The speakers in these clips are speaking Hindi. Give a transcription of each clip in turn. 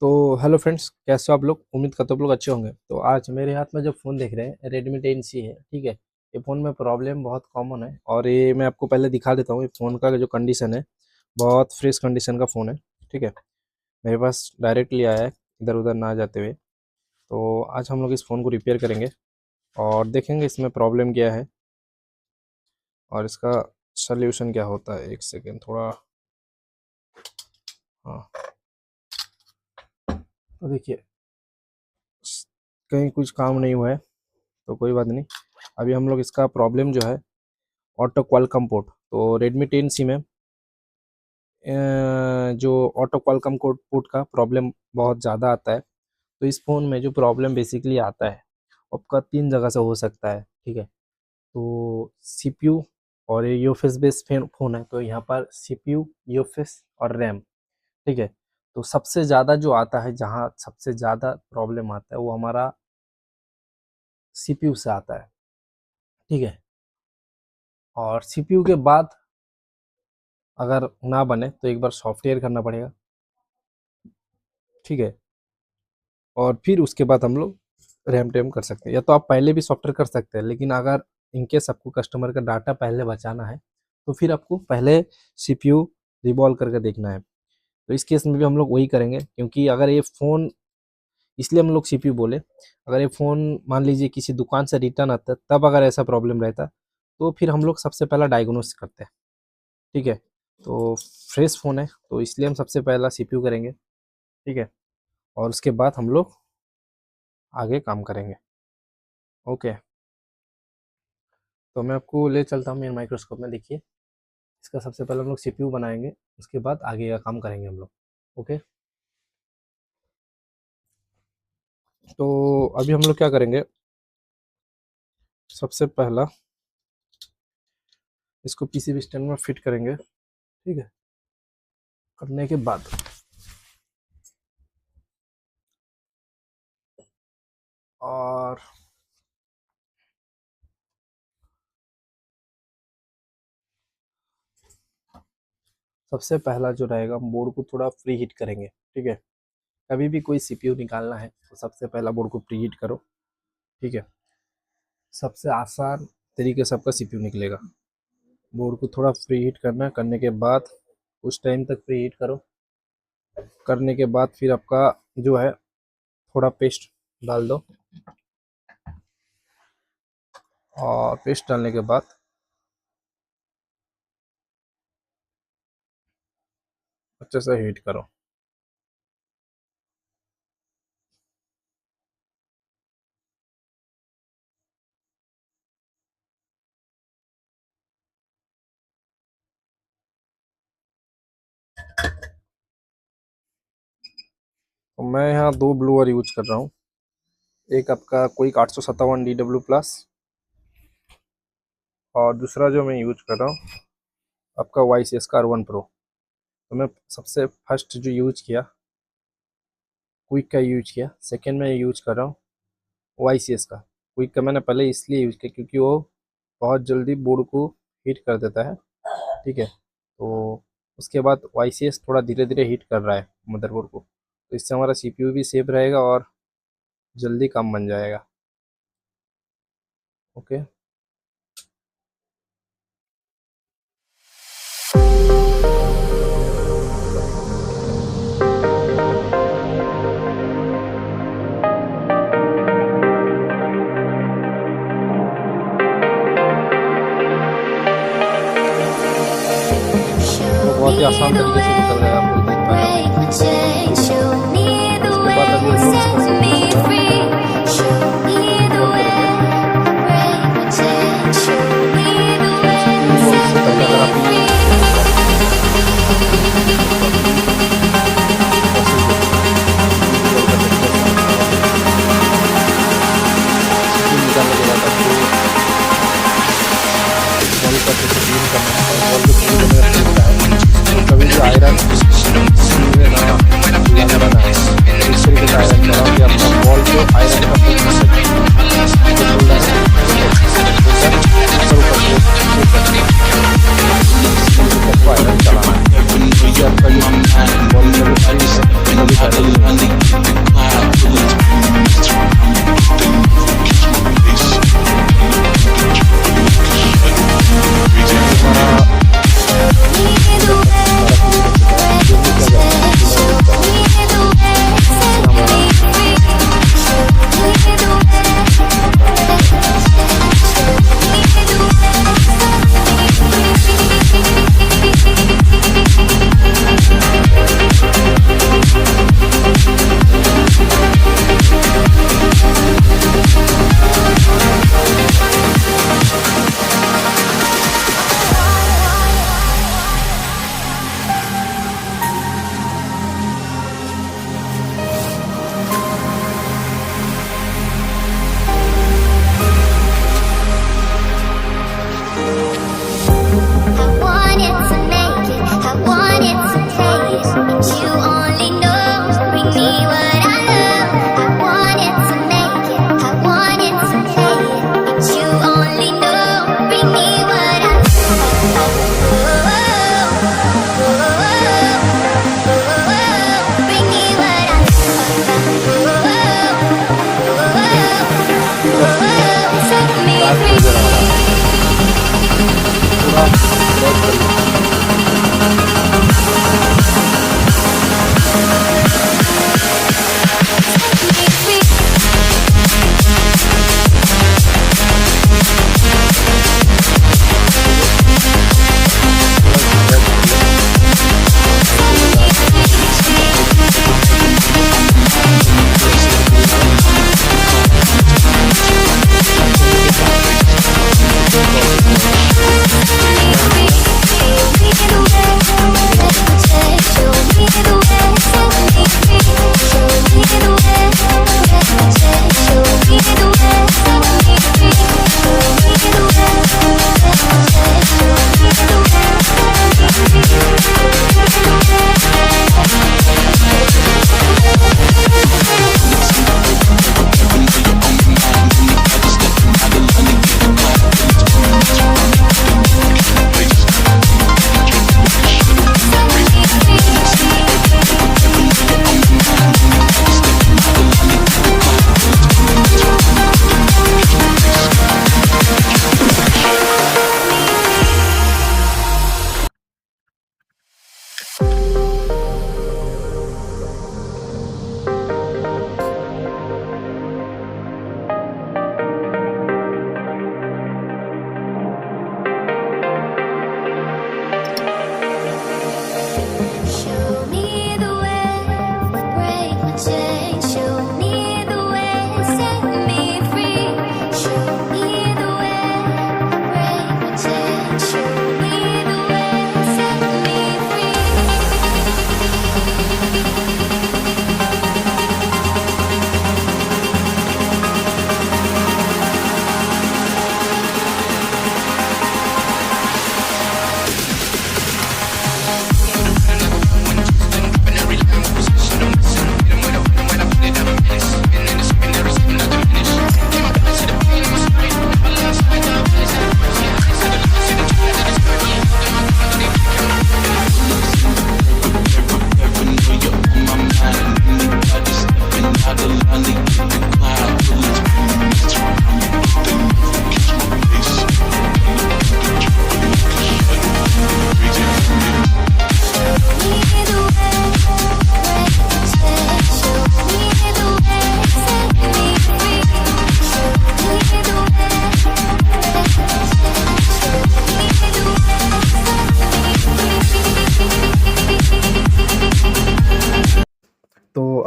तो हेलो फ्रेंड्स, कैसे हो आप लोग? उम्मीद करते हो आप लोग अच्छे होंगे। तो आज मेरे हाथ में जो फ़ोन देख रहे हैं Redmi 10C है, ठीक है। ये फ़ोन में प्रॉब्लम बहुत कॉमन है और ये मैं आपको पहले दिखा देता हूँ। ये फ़ोन का जो कंडीशन है, बहुत फ्रेश कंडीशन का फ़ोन है, ठीक है। मेरे पास डायरेक्टली आया है, इधर उधर ना जाते हुए। तो आज हम लोग इस फ़ोन को रिपेयर करेंगे और देखेंगे इसमें प्रॉब्लम क्या है और इसका सल्यूशन क्या होता है। एक सेकेंड, थोड़ा, हाँ। तो देखिए, कहीं कुछ काम नहीं हुआ है तो कोई बात नहीं। अभी हम लोग इसका प्रॉब्लम जो है, ऑटो क्वालकॉम पोर्ट। तो Redmi 10C में जो ऑटो क्वालकॉम पोर्ट का प्रॉब्लम बहुत ज़्यादा आता है। तो इस फ़ोन में जो प्रॉब्लम बेसिकली आता है, आपका 3 जगह से हो सकता है, ठीक है। तो CPU, और ये यूएफएस बेस्ड फ़ोन है, तो यहाँ पर CPU, यूएफएस और रैम, ठीक है। तो सबसे ज़्यादा जो आता है, जहाँ सबसे ज़्यादा प्रॉब्लम आता है, वो हमारा CPU से आता है, ठीक है। और CPU के बाद अगर ना बने तो एक बार सॉफ्टवेयर करना पड़ेगा, ठीक है। और फिर उसके बाद हम लोग रैम टैम कर सकते हैं, या तो आप पहले भी सॉफ्टवेयर कर सकते हैं, लेकिन अगर इनकेस आपको कस्टमर का डाटा पहले बचाना है तो फिर आपको पहले सीपीयू रिवॉल्व करके देखना है। तो इस केस में भी हम लोग वही करेंगे, क्योंकि अगर ये फ़ोन, इसलिए हम लोग सीपीयू बोले, अगर ये फ़ोन मान लीजिए किसी दुकान से रिटर्न आता तब अगर ऐसा प्रॉब्लम रहता तो फिर हम लोग सबसे पहला डायग्नोस करते हैं, ठीक है। तो फ्रेश फ़ोन है तो इसलिए हम सबसे पहला सीपीयू करेंगे, ठीक है। और उसके बाद हम लोग आगे काम करेंगे, ओके। तो मैं आपको ले चलता हूँ मेरे माइक्रोस्कोप में। देखिए, इसका सबसे पहले हम लोग सीपीयू बनाएंगे, उसके बाद आगे का काम करेंगे हम लोग, ओके। तो अभी हम लोग क्या करेंगे, सबसे पहला इसको पीसीबी स्टैंड में फिट करेंगे, ठीक है। करने के बाद और सबसे पहला जो रहेगा, हम बोर्ड को थोड़ा प्री हीट करेंगे, ठीक है। कभी भी कोई सीपीयू निकालना है तो सबसे पहला बोर्ड को प्री हीट करो, ठीक है। सबसे आसान तरीके से आपका सीपीयू निकलेगा। बोर्ड को थोड़ा प्री हीट करना, करने के बाद कुछ टाइम तक प्री हीट करो। करने के बाद फिर आपका जो है, थोड़ा पेस्ट डाल दो, और पेस्ट डालने के बाद अच्छे से हीट करो। तो मैं यहाँ 2 ब्लूअर यूज कर रहा हूँ। एक आपका क्विक 857 DW प्लस, और दूसरा जो मैं यूज कर रहा हूँ आपका YCS का R1 Pro। तो मैं सबसे फर्स्ट जो यूज किया, क्विक का यूज किया। सेकेंड में यूज कर रहा हूँ YCS का। क्विक का मैंने पहले इसलिए यूज किया क्योंकि वो बहुत जल्दी बोर्ड को हीट कर देता है, ठीक है। तो उसके बाद YCS थोड़ा धीरे धीरे हीट कर रहा है मदरबोर्ड को, तो इससे हमारा CPU भी सेफ रहेगा और जल्दी काम बन जाएगा, ओके। तो बहुत ही आसान तरीके से निकल गया, आप लोग देख पा रहे हैं। उसके बाद अभी हम लोग इसका कभी भी आयरन आयरन चलाना है,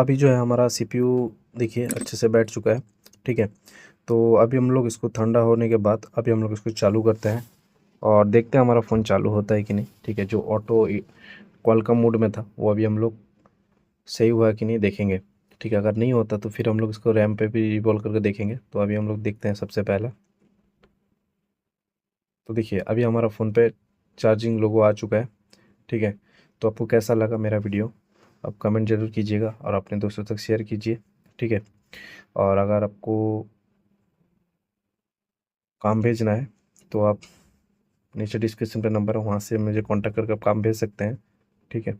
अभी जो है हमारा CPU देखिए अच्छे से बैठ चुका है, ठीक है। तो अभी हम लोग इसको ठंडा होने के बाद अभी हम लोग इसको चालू करते हैं और देखते हैं हमारा फ़ोन चालू होता है कि नहीं, ठीक है। जो ऑटो क्वालकॉम मोड में था वो अभी हम लोग सही हुआ है कि नहीं देखेंगे, ठीक है। अगर नहीं होता तो फिर हम लोग इसको रैम पे भी रिवॉल्व करके देखेंगे। तो अभी हम लोग देखते हैं सबसे पहला। तो देखिए अभी हमारा फ़ोन पे चार्जिंग लोगो आ चुका है, ठीक है। तो आपको कैसा लगा मेरा वीडियो, आप कमेंट ज़रूर कीजिएगा और अपने दोस्तों तक शेयर कीजिए, ठीक है। और अगर आपको काम भेजना है तो आप नीचे डिस्क्रिप्शन पे नंबर है, वहाँ से मुझे कांटेक्ट करके आप काम भेज सकते हैं, ठीक है।